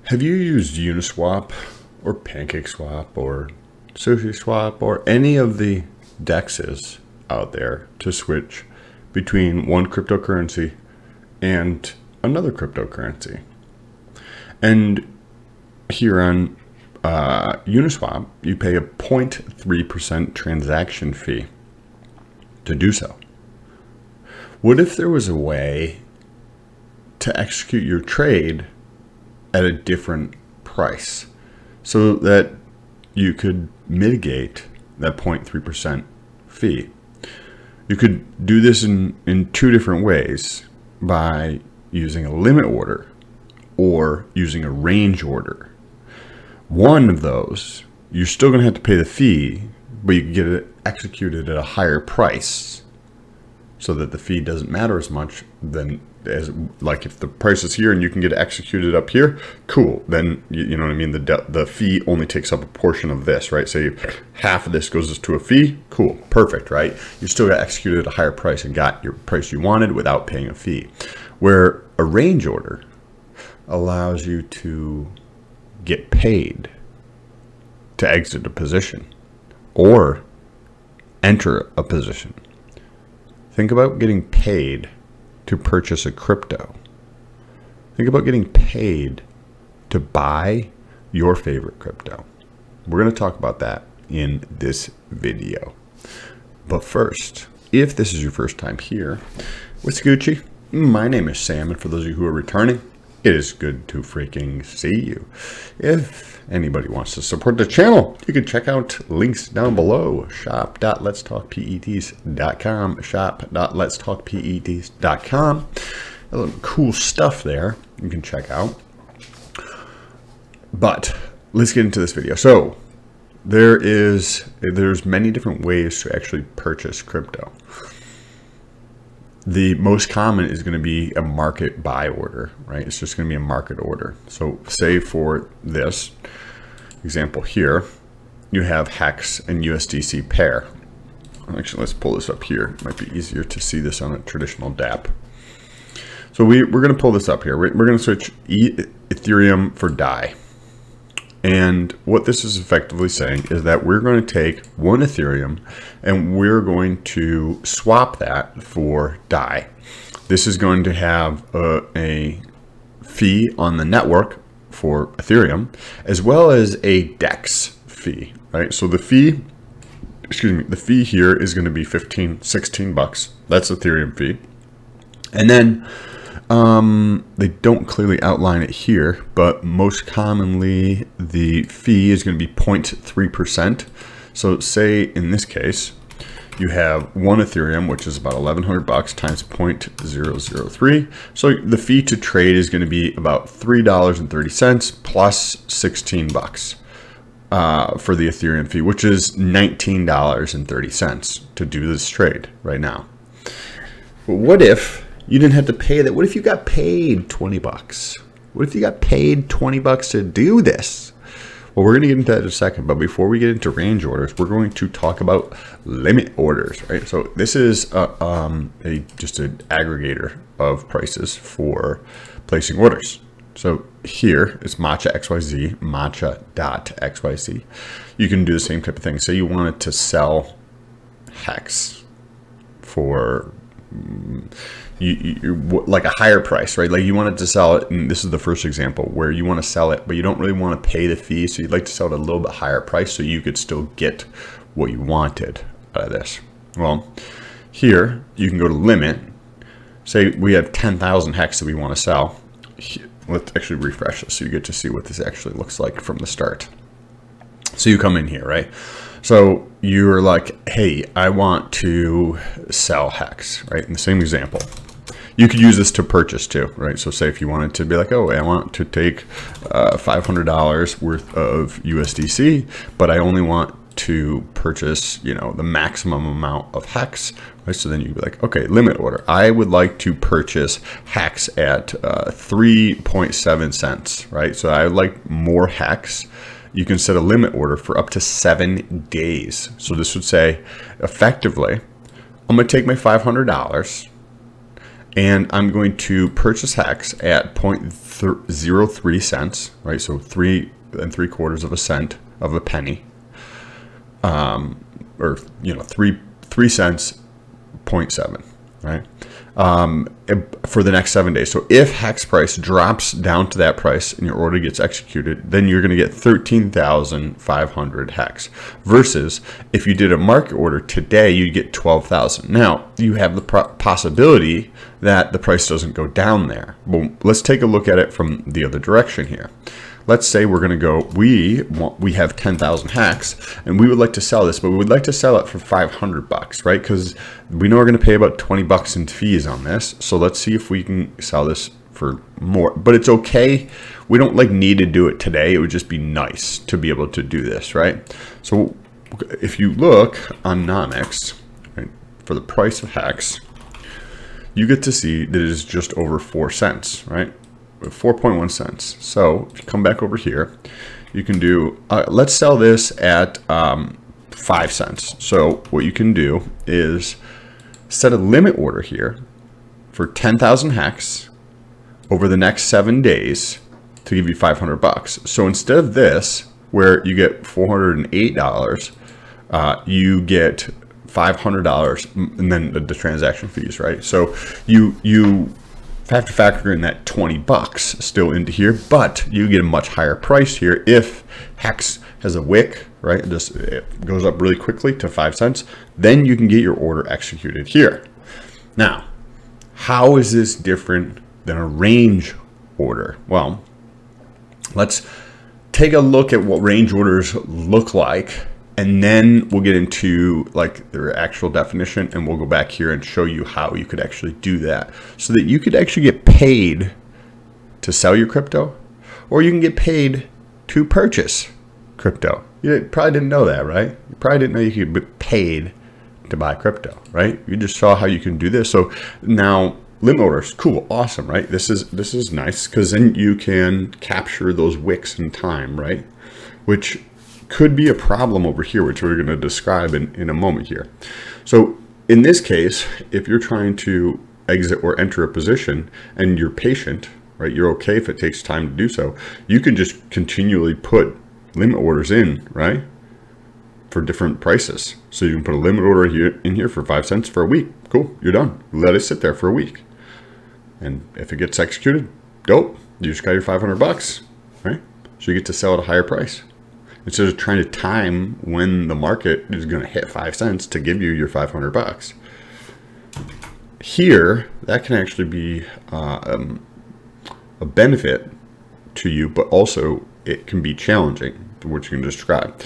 Have you used Uniswap or PancakeSwap or SushiSwap or any of the DEXs out there to switch between one cryptocurrency and another cryptocurrency? And here on Uniswap, you pay a 0.3% transaction fee to do so. What if there was a way to execute your trade at a different price so that you could mitigate that 0.3% fee? You could do this in two different ways: by using a limit order or using a range order. One of those, you're still going to have to pay the fee, but you can get it executed at a higher price so that the fee doesn't matter as much than as, like, if the price is here and you can get it executed up here, cool. Then you know what I mean. The fee only takes up a portion of this, right? Say half of this goes to a fee, cool, perfect, right? You still got executed at a higher price and got your price you wanted without paying a fee. Where a range order allows you to get paid to exit a position or enter a position. Think about getting paid to purchase a crypto. Think about getting paid to buy your favorite crypto. We're going to talk about that in this video. But first, if this is your first time here, what's Gucci? My name is Sam, and for those of you who are returning, it is good to freaking see you. If anybody wants to support the channel, you can check out links down below. shop.letstalkpets.com, shop.letstalkpets.com. A little cool stuff there you can check out. But let's get into this video. So there's many different ways to actually purchase crypto. The most common is going to be a market buy order, right? It's just going to be a market order. So say for this example here, you have HEX and USDC pair. Actually, let's pull this up here. It might be easier to see this on a traditional DApp. So we're going to pull this up here. We're going to switch Ethereum for DAI. And what this is effectively saying is that we're going to take one Ethereum and we're going to swap that for DAI. This is going to have a fee on the network for Ethereum, as well as a DEX fee, right? So the fee, the fee here is going to be 16 bucks. That's Ethereum fee. And then they don't clearly outline it here, but most commonly the fee is going to be 0.3%. So say in this case, you have one Ethereum, which is about 1,100 bucks times 0.003. So the fee to trade is going to be about $3.30 plus 16 bucks for the Ethereum fee, which is $19.30 to do this trade right now. But what if you didn't have to pay that? What if you got paid 20 bucks? What if you got paid 20 bucks to do this? Well, we're going to get into that in a second, but before we get into range orders, we're going to talk about limit orders, right? So this is just an aggregator of prices for placing orders. So here is Matcha XYZ, matcha.xyz. You can do the same type of thing. Say you wanted to sell HEX for like a higher price, right? Like you wanted to sell it, and this is the first example where you want to sell it, but you don't really want to pay the fee, so you'd like to sell it at a little bit higher price so you could still get what you wanted out of this. Well, here you can go to limit. Say we have 10,000 HEX that we want to sell. Let's actually refresh this so you get to see what this actually looks like from the start. So you come in here, right? So you're like, hey, I want to sell HEX, right? In the same example, you could use this to purchase too, right? So say if you wanted to be like, oh, I want to take $500 worth of USDC, but I only want to purchase, you know, the maximum amount of HEX, right? So then you'd be like, okay, limit order. I would like to purchase HEX at 3.7 cents, right? So I would like more HEX. You can set a limit order for up to 7 days. So this would say, effectively, I'm going to take my $500 and I'm going to purchase hex at 0.03 cents, right? So 3 3/4 of a cent of a penny, or 3 cents, 0.7, right? For the next 7 days. So if hex price drops down to that price and your order gets executed, then you're going to get 13,500 hex, versus if you did a market order today, you get 12,000. Now you have the possibility that the price doesn't go down there. Well, let's take a look at it from the other direction here. Let's say we're going to go, we have 10,000 hex and we would like to sell this, but we would like to sell it for 500 bucks, right? Because we know we're going to pay about 20 bucks in fees on this. So let's see if we can sell this for more, but it's okay. We don't need to do it today. It would just be nice to be able to do this, right? So if you look on Onyx, right, for the price of hex, you get to see that it is just over 4 cents, right? 4.1 cents. So if you come back over here, you can do, let's sell this at 5 cents. So what you can do is set a limit order here for 10,000 hex over the next 7 days to give you 500 bucks. So instead of this, where you get $408, you get $500 and then the transaction fees, right? So you have to factor in that 20 bucks still into here, but you get a much higher price here if hex has a wick, right? It goes up really quickly to 5 cents. Then you can get your order executed here. Now, how is this different than a range order? Well, let's take a look at what range orders look like, and then we'll get into their actual definition, and we'll go back here and show you how you could actually do that so that you could actually get paid to sell your crypto, or you can get paid to purchase crypto. You probably didn't know that, right? You probably didn't know you could be paid to buy crypto, right? You just saw how you can do this. So now limit orders, cool, awesome, right? This is nice, because then you can capture those wicks in time, right? Which could be a problem over here, which we're going to describe in a moment here. So in this case, if you're trying to exit or enter a position and you're patient, right, you're okay if it takes time to do so, you can just continually put limit orders in, right, for different prices. So you can put a limit order here in here for 5 cents for a week. Cool, you're done. Let it sit there for a week. And if it gets executed, dope, you just got your 500 bucks, right? So you get to sell at a higher price, instead of trying to time when the market is going to hit 5 cents to give you your 500 bucks. Here, that can actually be a benefit to you, but also it can be challenging, which you can describe.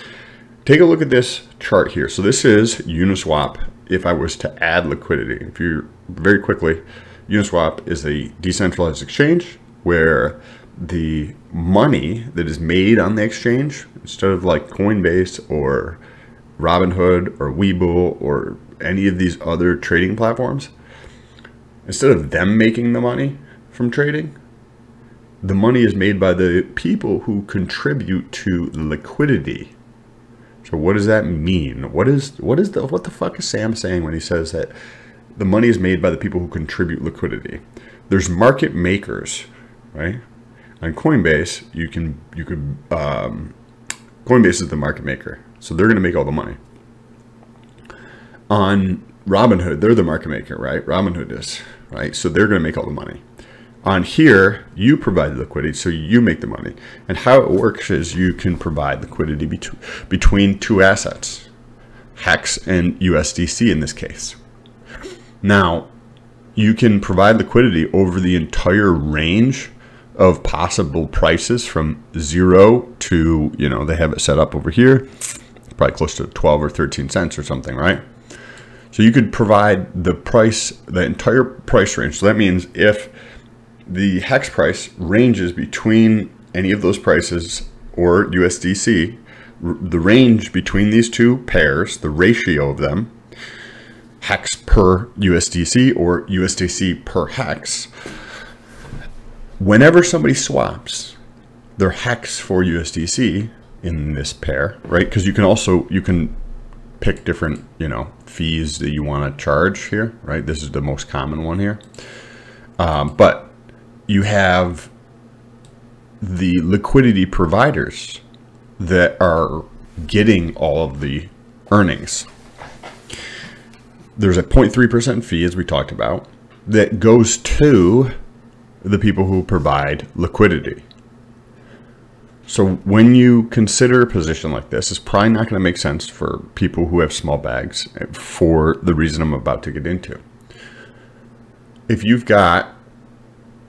Take a look at this chart here. So this is Uniswap. If I was to add liquidity, if you very quickly, Uniswap is a decentralized exchange where the money that is made on the exchange, instead of Coinbase or Robinhood or Webull or any of these other trading platforms, instead of them making the money from trading, the money is made by the people who contribute to liquidity. So what does that mean? What the fuck is Sam saying when he says that the money is made by the people who contribute liquidity? There's market makers, right? On Coinbase, Coinbase is the market maker, so they're going to make all the money. On Robinhood, they're the market maker, right? Robinhood is, right? So they're going to make all the money. On here, you provide the liquidity, so you make the money. And how it works is you can provide liquidity between two assets, hex and USDC in this case. Now, you can provide liquidity over the entire range of possible prices from 0 to, they have it set up over here, probably close to 12 or 13 cents or something, right? So you could provide the entire price range. So that means if the hex price ranges between any of those prices or USDC, the range between these two pairs, the ratio of them, hex per USDC or USDC per hex, whenever somebody swaps their hex for USDC in this pair, right? Because you can pick different, fees that you want to charge here, right? This is the most common one here. But you have the liquidity providers that are getting all of the earnings. There's a 0.3% fee, as we talked about, that goes to the people who provide liquidity. So when you consider a position like this, it's probably not going to make sense for people who have small bags for the reason I'm about to get into. If you've got,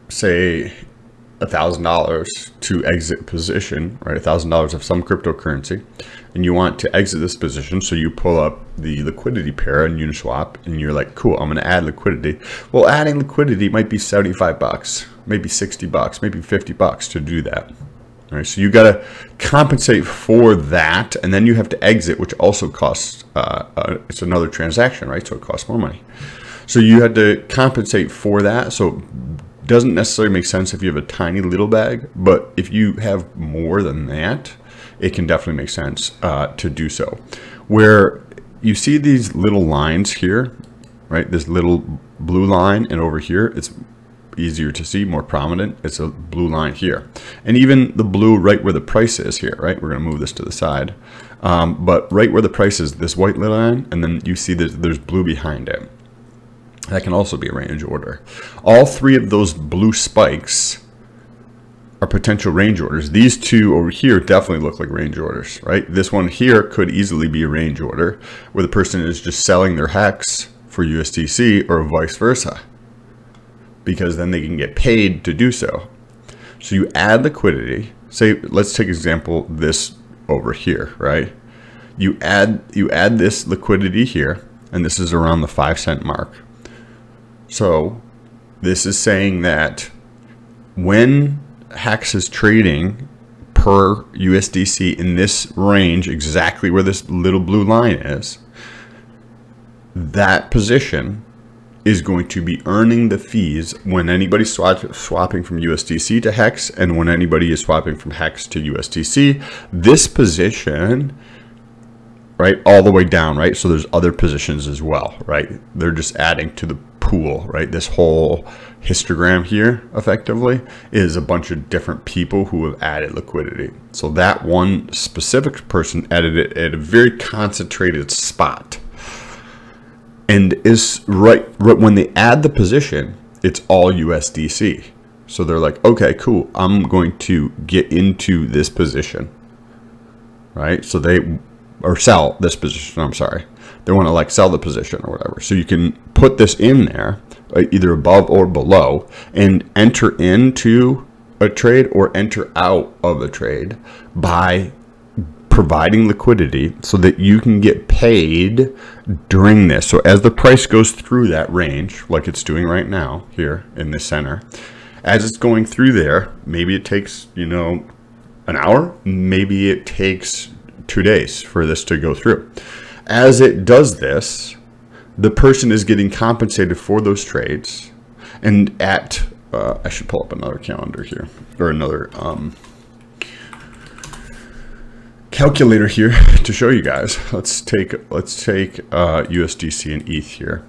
say, $1,000 to exit position, right? $1,000 of some cryptocurrency, and you want to exit this position, so you pull up the liquidity pair in Uniswap, and you're like, cool, I'm going to add liquidity. Well, adding liquidity might be $75, maybe $60, maybe $50 to do that. All right, so you got to compensate for that, and then you have to exit, which also costs. It's another transaction, right? So it costs more money. So you had to compensate for that. So it doesn't necessarily make sense if you have a tiny little bag, but if you have more than that, it can definitely make sense to do so. Where you see these little lines here, right? This little blue line, and over here, it's easier to see, more prominent. It's a blue line here, and even the blue right where the price is here, right? We're going to move this to the side, but right where the price is, this white little line, and then you see that there's blue behind it. That can also be a range order. All three of those blue spikes are potential range orders. These two over here definitely look like range orders, right? This one here could easily be a range order where the person is just selling their hex for USDC, or vice versa, because then they can get paid to do so. So you add liquidity. Say, let's take example this over here, right? You add this liquidity here, and this is around the 5-cent mark. So this is saying that when Hex is trading per USDC in this range, exactly where this little blue line is, that position is going to be earning the fees when anybody's swapping from USDC to Hex, and when anybody is swapping from Hex to USDC. This position, right, all the way down, right? So there's other positions as well, right? They're just adding to the pool, right? This whole histogram here effectively is a bunch of different people who have added liquidity. So that one specific person added it at a very concentrated spot. And is right when they add the position, it's all USDC. So they're like, okay, cool, I'm going to get into this position, right? So they, or sell this position, I'm sorry. They want to like sell the position or whatever. So you can put this in there, either above or below, and enter into a trade or enter out of a trade by providing liquidity so that you can get paid during this. So as the price goes through that range, like it's doing right now here in the center, as it's going through there, maybe it takes, you know, an hour, maybe it takes 2 days for this to go through. As it does this, the person is getting compensated for those trades. And at, I should pull up another calendar here, or another calculator here to show you guys. Let's take USDC and ETH here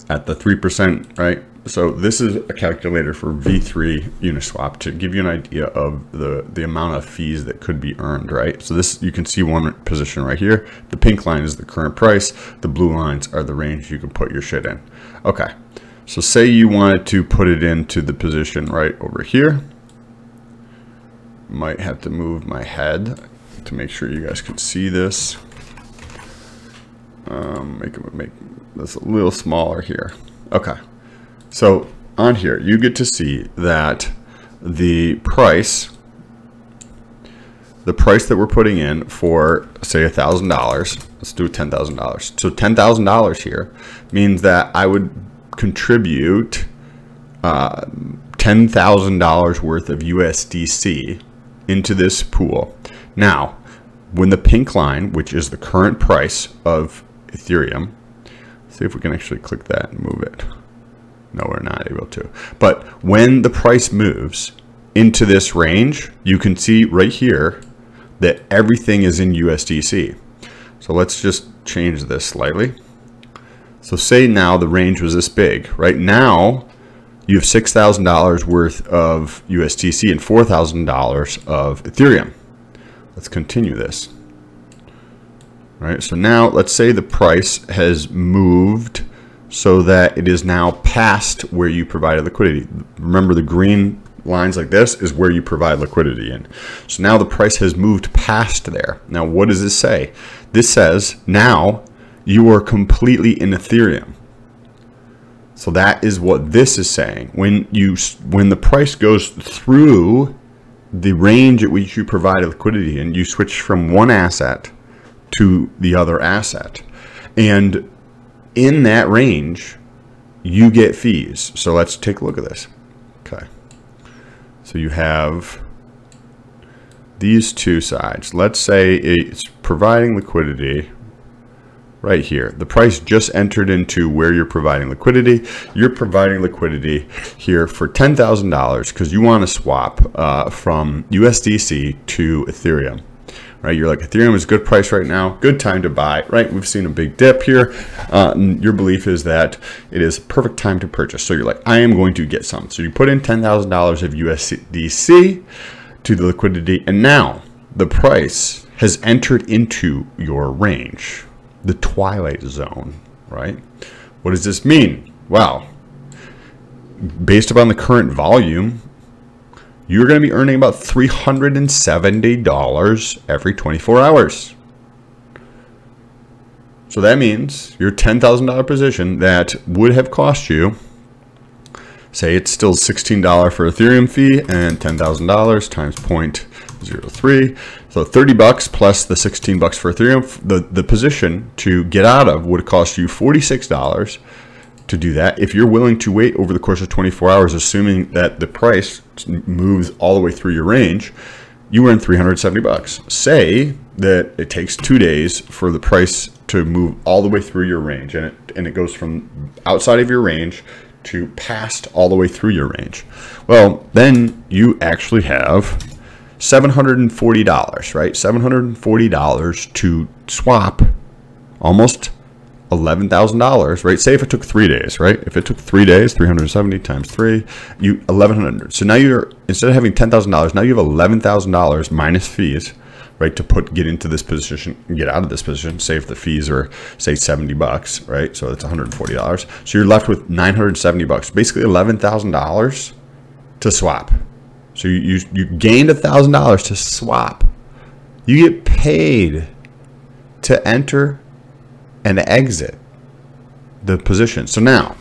at the 3%, right? So this is a calculator for V3 Uniswap to give you an idea of the amount of fees that could be earned, right? So this, you can see one position right here. The pink line is the current price. The blue lines are the range you can put your shit in. Okay, so say you wanted to put it into the position right over here. Might have to move my head to make sure you guys can see this. Make this a little smaller here. Okay, so on here you get to see that the price that we're putting in for, say, $1,000. Let's do $10,000. So $10,000 here means that I would contribute $10,000 worth of USDC into this pool. Now, when the pink line, which is the current price of Ethereum, see if we can actually click that and move it. No, we're not able to. But when the price moves into this range, you can see right here that everything is in USDC. So let's just change this slightly. So say now the range was this big. Right now, you have $6,000 worth of USDC and $4,000 of Ethereum. Let's continue this. All right, so now let's say the price has moved so that it is now past where you provided liquidity. Remember, the green lines like this is where you provide liquidity in. So now the price has moved past there. Now, what does this say? This says now you are completely in Ethereum. So that is what this is saying. When the price goes through the range at which you provide liquidity and you switch from one asset to the other asset, and in that range you get fees. So let's take a look at this. Okay, so you have these two sides. Let's say it's providing liquidity right here. The price just entered into where you're providing liquidity. You're providing liquidity here for $10,000 because you want to swap from USDC to Ethereum. Right? You're like, Ethereum is a good price right now, good time to buy, right? We've seen a big dip here. Your belief is that it is a perfect time to purchase. So you're like, I am going to get some. So you put in $10,000 of USDC to the liquidity, and now the price has entered into your range, the twilight zone, right? What does this mean? Well, based upon the current volume, you're going to be earning about $370 every 24 hours. So that means your $10,000 position that would have cost you, say it's still $16 for Ethereum fee and $10,000 times 0.03. So 30 bucks plus the 16 bucks for Ethereum. The position to get out of would cost you $46 to do that. If you're willing to wait over the course of 24 hours, assuming that the price moves all the way through your range, you earn 370 bucks. Say that it takes 2 days for the price to move all the way through your range, and it goes from outside of your range to past all the way through your range. Well, then you actually have $740, right? $740 to swap almost $11,000, right? Say if it took 3 days, right? If it took 3 days, 370 times 3, you $1,100. So now you're, instead of having $10,000, now you have $11,000 minus fees, right? To get into this position, get out of this position. Say if the fees are, say, 70 bucks, right? So that's $140. So you're left with 970 bucks, basically $11,000 to swap. So you gained $1,000 to swap. You get paid to enter and exit the position. So now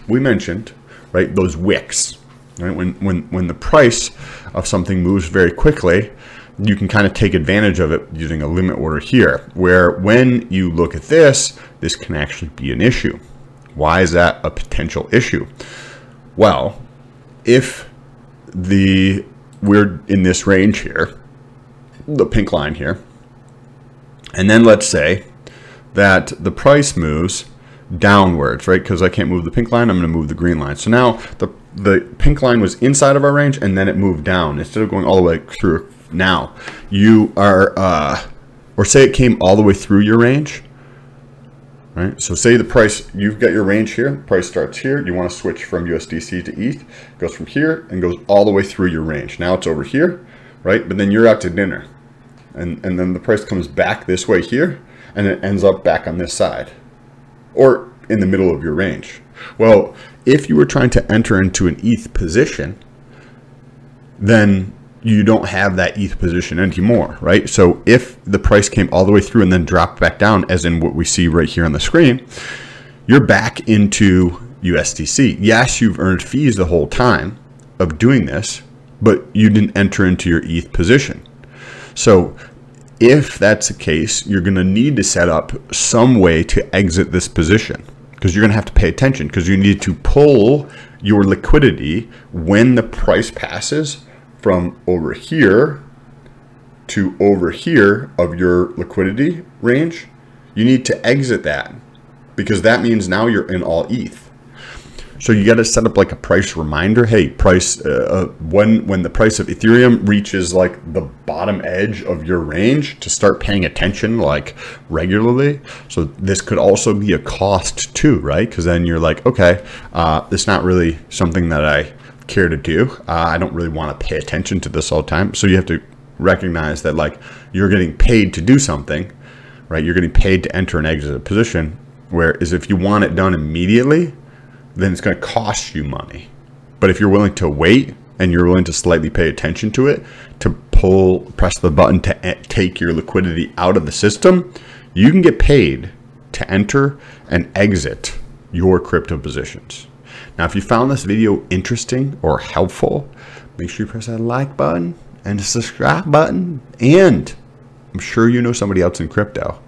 we mentioned, right, those wicks, right? When the price of something moves very quickly, you can kind of take advantage of it using a limit order here, where when you look at this can actually be an issue. Why is that a potential issue? Well, if we're in this range here, the pink line here, and then let's say that the price moves downwards, right? Because I can't move the pink line, I'm going to move the green line. So now the pink line was inside of our range, and then it moved down instead of going all the way through. Now you are, or say it came all the way through your range, right? So say the price, you've got your range here, the price starts here, you want to switch from USDC to ETH, goes from here and goes all the way through your range. Now it's over here, right? But then you're out to dinner, and then the price comes back this way here, and it ends up back on this side or in the middle of your range. Well, if you were trying to enter into an ETH position, then you don't have that ETH position anymore, right? So if the price came all the way through and then dropped back down, as in what we see right here on the screen, you're back into USDC. Yes, you've earned fees the whole time of doing this, but you didn't enter into your ETH position. So if that's the case, you're going to need to set up some way to exit this position, because you're going to have to pay attention, because you need to pull your liquidity when the price passes from over here to over here of your liquidity range. You need to exit that, because that means now you're in all ETH. So you got to set up like a price reminder. Hey, price when the price of Ethereum reaches like the bottom edge of your range, to start paying attention like regularly. So this could also be a cost too, right? Because then you're like, okay, it's not really something that I care to do. I don't really want to pay attention to this all the time. So you have to recognize that like you're getting paid to do something, right? You're getting paid to enter and exit a position. Whereas if you want it done immediately, then it's going to cost you money. But if you're willing to wait and you're willing to slightly pay attention to it, to press the button to take your liquidity out of the system, you can get paid to enter and exit your crypto positions. Now, if you found this video interesting or helpful, make sure you press that like button and the subscribe button. And I'm sure you know somebody else in crypto.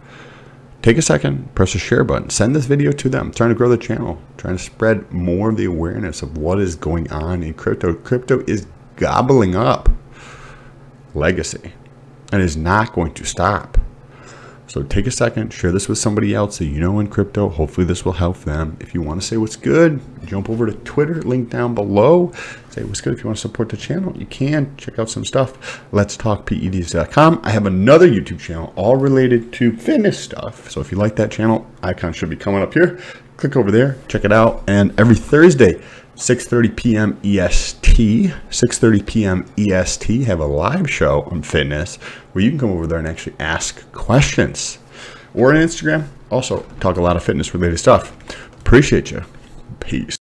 Take a second, press the share button, send this video to them. I'm trying to grow the channel, trying to spread more of the awareness of what is going on in crypto. Crypto is gobbling up legacy and is not going to stop. So take a second, share this with somebody else that you know in crypto. Hopefully this will help them. If you want to say what's good, jump over to Twitter, link down below. Say what's good. If you want to support the channel, you can. Check out some stuff. Let's talk PEDs.com. I have another YouTube channel all related to fitness stuff. So if you like that channel, icon should be coming up here. Click over there, check it out. And every Thursday, 6:30 p.m. EST, 6:30 p.m. EST, have a live show on fitness where you can come over there and actually ask questions. Or on Instagram, also talk a lot of fitness related stuff. Appreciate you. Peace.